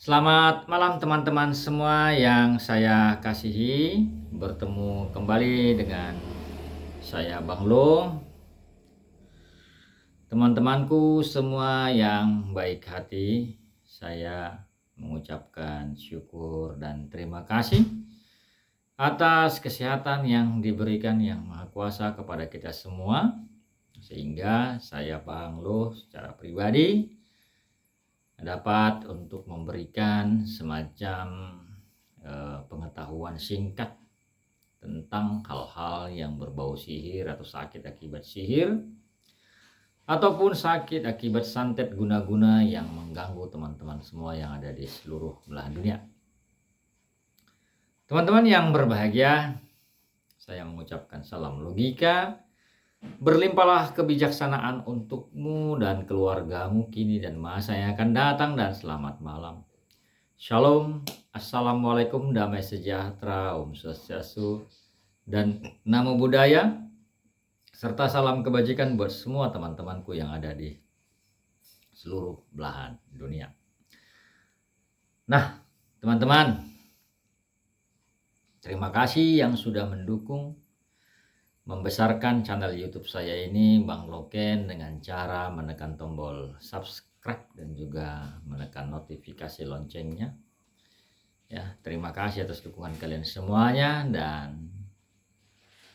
Selamat malam teman-teman semua yang saya kasihi. Bertemu kembali dengan saya Bang Lo. Teman-temanku semua yang baik hati, saya mengucapkan syukur dan terima kasih atas kesehatan yang diberikan Yang Maha Kuasa kepada kita semua, sehingga saya Bang Lo secara pribadi dapat untuk memberikan semacam pengetahuan singkat tentang hal-hal yang berbau sihir atau sakit akibat sihir ataupun sakit akibat santet guna-guna yang mengganggu teman-teman semua yang ada di seluruh belahan dunia. Teman-teman yang berbahagia, saya mengucapkan salam logika. Berlimpahlah kebijaksanaan untukmu dan keluargamu kini dan masa yang akan datang, dan selamat malam. Shalom, assalamualaikum, damai sejahtera, Om Swastiastu, dan Namo Buddhaya, serta salam kebajikan buat semua teman-temanku yang ada di seluruh belahan dunia. Nah, teman-teman, terima kasih yang sudah mendukung membesarkan channel YouTube saya ini, Bang Loken, dengan cara menekan tombol subscribe dan juga menekan notifikasi loncengnya. Ya, terima kasih atas dukungan kalian semuanya, dan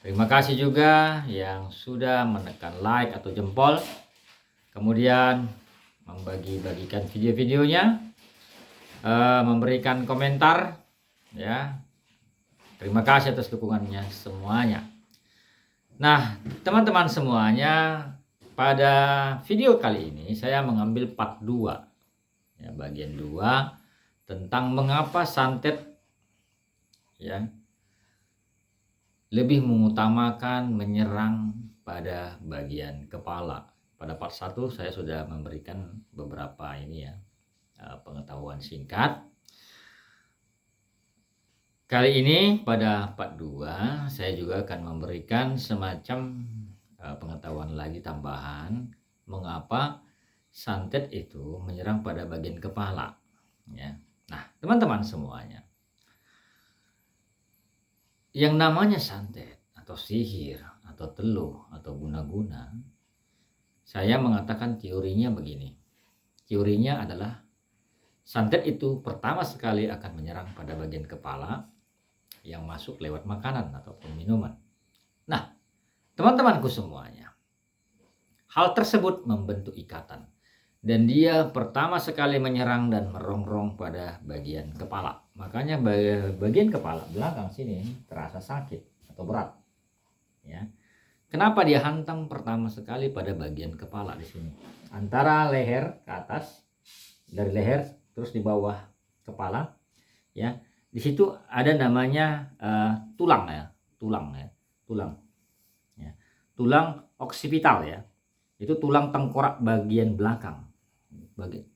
terima kasih juga yang sudah menekan like atau jempol, kemudian membagi-bagikan video-videonya, memberikan komentar, ya. Terima kasih atas dukungannya semuanya. Nah, teman-teman semuanya, pada video kali ini saya mengambil part 2, ya, bagian 2 tentang mengapa santet, ya, lebih mengutamakan menyerang pada bagian kepala. Pada part 1 saya sudah memberikan beberapa pengetahuan singkat. Kali ini pada part 2 saya juga akan memberikan semacam pengetahuan lagi tambahan mengapa santet itu menyerang pada bagian kepala, ya. Nah, teman-teman semuanya, yang namanya santet atau sihir atau teluh atau guna-guna, saya mengatakan teorinya begini. Teorinya adalah santet itu pertama sekali akan menyerang pada bagian kepala yang masuk lewat makanan ataupun minuman. Nah, teman-temanku semuanya, hal tersebut membentuk ikatan, dan dia pertama sekali menyerang dan merongrong pada bagian kepala. Makanya bagian kepala belakang sini terasa sakit atau berat, ya. Kenapa dia hantam pertama sekali pada bagian kepala di sini, antara leher ke atas, dari leher terus di bawah kepala, ya. Di situ ada namanya tulang, tulang oksipital, ya. Itu tulang tengkorak bagian belakang,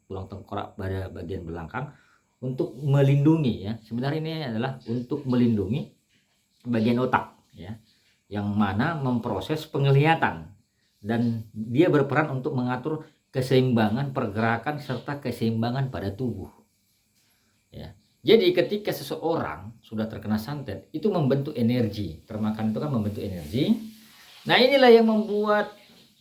tulang tengkorak pada bagian belakang, untuk melindungi, ya. Sebenarnya ini adalah untuk melindungi bagian otak, ya, yang mana memproses penglihatan, dan dia berperan untuk mengatur keseimbangan pergerakan serta keseimbangan pada tubuh, ya. Jadi ketika seseorang sudah terkena santet, itu membentuk energi, termakan itu kan membentuk energi. Nah, inilah yang membuat,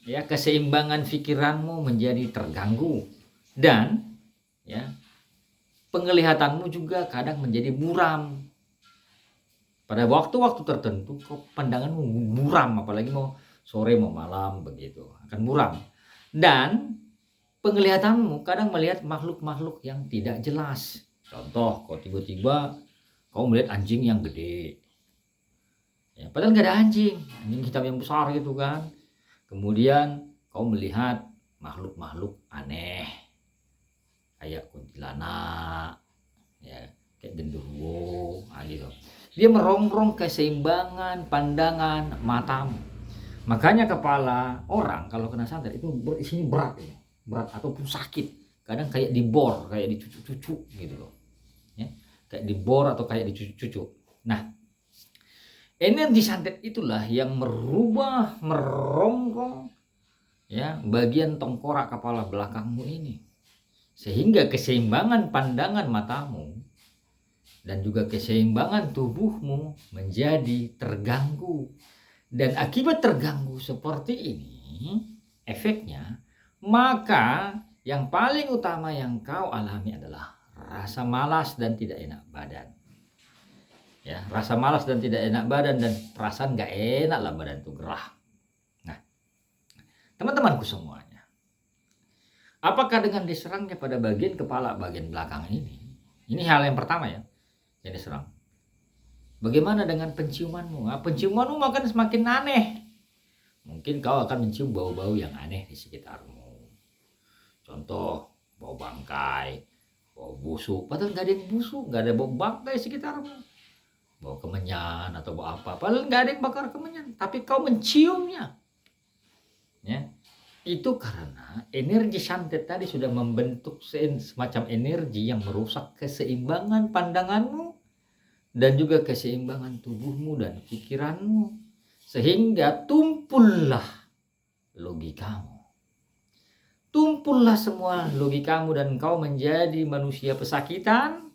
ya, keseimbangan pikiranmu menjadi terganggu, dan, ya, penglihatanmu juga kadang menjadi buram. Pada waktu-waktu tertentu pandanganmu buram, apalagi mau sore mau malam begitu, akan buram. Dan penglihatanmu kadang melihat makhluk-makhluk yang tidak jelas. Contoh, kalau tiba-tiba kau melihat anjing yang gede, ya, padahal nggak ada anjing hitam yang besar gitu kan. Kemudian kau melihat makhluk-makhluk aneh kayak kuntilanak, ya, kayak genderuwo, gitu. Dia merongrong keseimbangan pandangan matamu. Makanya kepala orang kalau kena santet itu isinya berat ataupun sakit. Kadang kayak dibor, kayak dicucuk-cucuk gitu loh, ya, kayak dibor atau kayak dicucuk-cucuk. Nah, energi santet itulah yang merongrong, ya, bagian tengkorak kepala belakangmu ini. Sehingga keseimbangan pandangan matamu dan juga keseimbangan tubuhmu menjadi terganggu. Dan akibat terganggu seperti ini, efeknya, maka yang paling utama yang kau alami adalah rasa malas dan tidak enak badan. Ya, rasa malas dan tidak enak badan dan perasaan gak enak lah badan itu gerah. Nah, teman-temanku semuanya, apakah dengan diserangnya pada bagian kepala bagian belakang ini hal yang pertama ya, yang diserang. Bagaimana dengan penciumanmu? Nah, penciumanmu akan semakin aneh. Mungkin kau akan mencium bau-bau yang aneh di sekitarmu. Contoh, bau bangkai, bau busuk. Padahal gak ada yang busuk, gak ada bau bangkai di sekitarmu. Bau kemenyan atau bau apa. Padahal gak ada yang bakar kemenyan. Tapi kau menciumnya. Ya. Itu karena energi santet tadi sudah membentuk semacam energi yang merusak keseimbangan pandanganmu dan juga keseimbangan tubuhmu dan pikiranmu, sehingga tumpullah logikamu. Tumpullah semua logikamu dan kau menjadi manusia pesakitan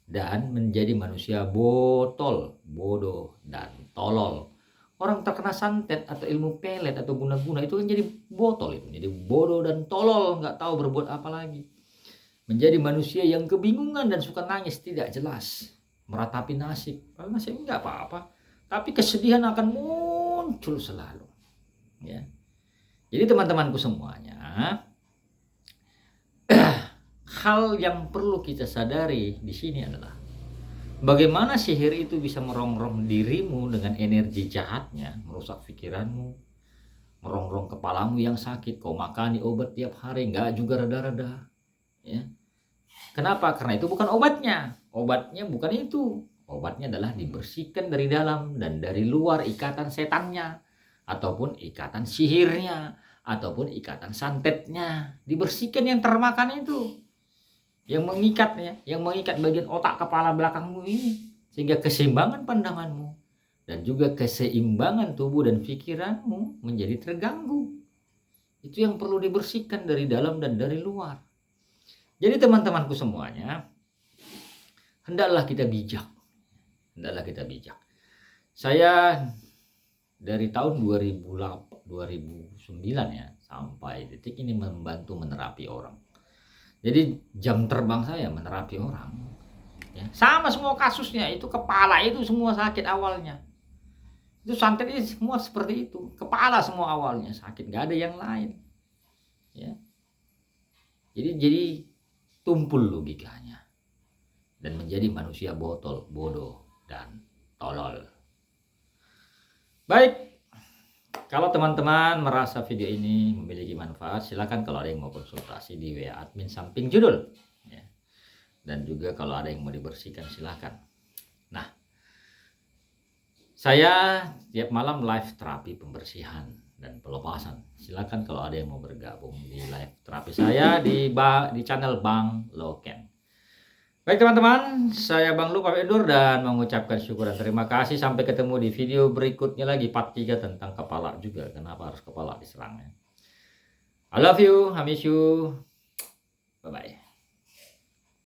dan menjadi manusia botol, bodoh dan tolol. Orang terkena santet atau ilmu pelet atau guna-guna itu kan jadi botol, itu jadi bodoh dan tolol, nggak tahu berbuat apa lagi. Menjadi manusia yang kebingungan dan suka nangis tidak jelas, meratapi nasib. Kalau nasib nggak apa-apa, tapi kesedihan akan muncul selalu. Ya. Jadi teman-temanku semuanya, hal yang perlu kita sadari di sini adalah bagaimana sihir itu bisa merongrong dirimu dengan energi jahatnya, merusak pikiranmu, merongrong kepalamu yang sakit. Kau makani obat tiap hari, nggak juga reda-reda. Ya. Kenapa? Karena itu bukan obatnya. Obatnya bukan itu. Obatnya adalah dibersihkan dari dalam dan dari luar ikatan setannya, ataupun ikatan sihirnya, ataupun ikatan santetnya. Dibersihkan yang termakan itu, yang mengikatnya, yang mengikat bagian otak kepala belakangmu ini, sehingga keseimbangan pandanganmu dan juga keseimbangan tubuh dan pikiranmu menjadi terganggu. Itu yang perlu dibersihkan dari dalam dan dari luar. Jadi teman-temanku semuanya, hendaklah kita bijak. Hendaklah kita bijak. Saya dari tahun 2008, 2009 ya, sampai detik ini membantu menerapi orang. Jadi jam terbang saya menerapi orang. Ya, sama semua kasusnya, itu kepala itu semua sakit awalnya. Itu santet ini semua seperti itu. Kepala semua awalnya sakit, gak ada yang lain. Ya. Jadi tumpul logikanya dan menjadi manusia botol, bodoh dan tolol. Baik, kalau teman-teman merasa video ini memiliki manfaat, silakan kalau ada yang mau konsultasi di WA admin samping judul. Ya. Dan juga kalau ada yang mau dibersihkan silakan. Nah, saya tiap malam live terapi pembersihan dan pelepasan. Silakan kalau ada yang mau bergabung di live terapi saya di channel Bang Loken. Baik teman-teman, saya Bang Lu pamit undur dan mengucapkan syukur dan terima kasih. Sampai ketemu di video berikutnya lagi, part 3 tentang kepala juga. Kenapa harus kepala diserangnya. I love you, I miss you. Bye-bye.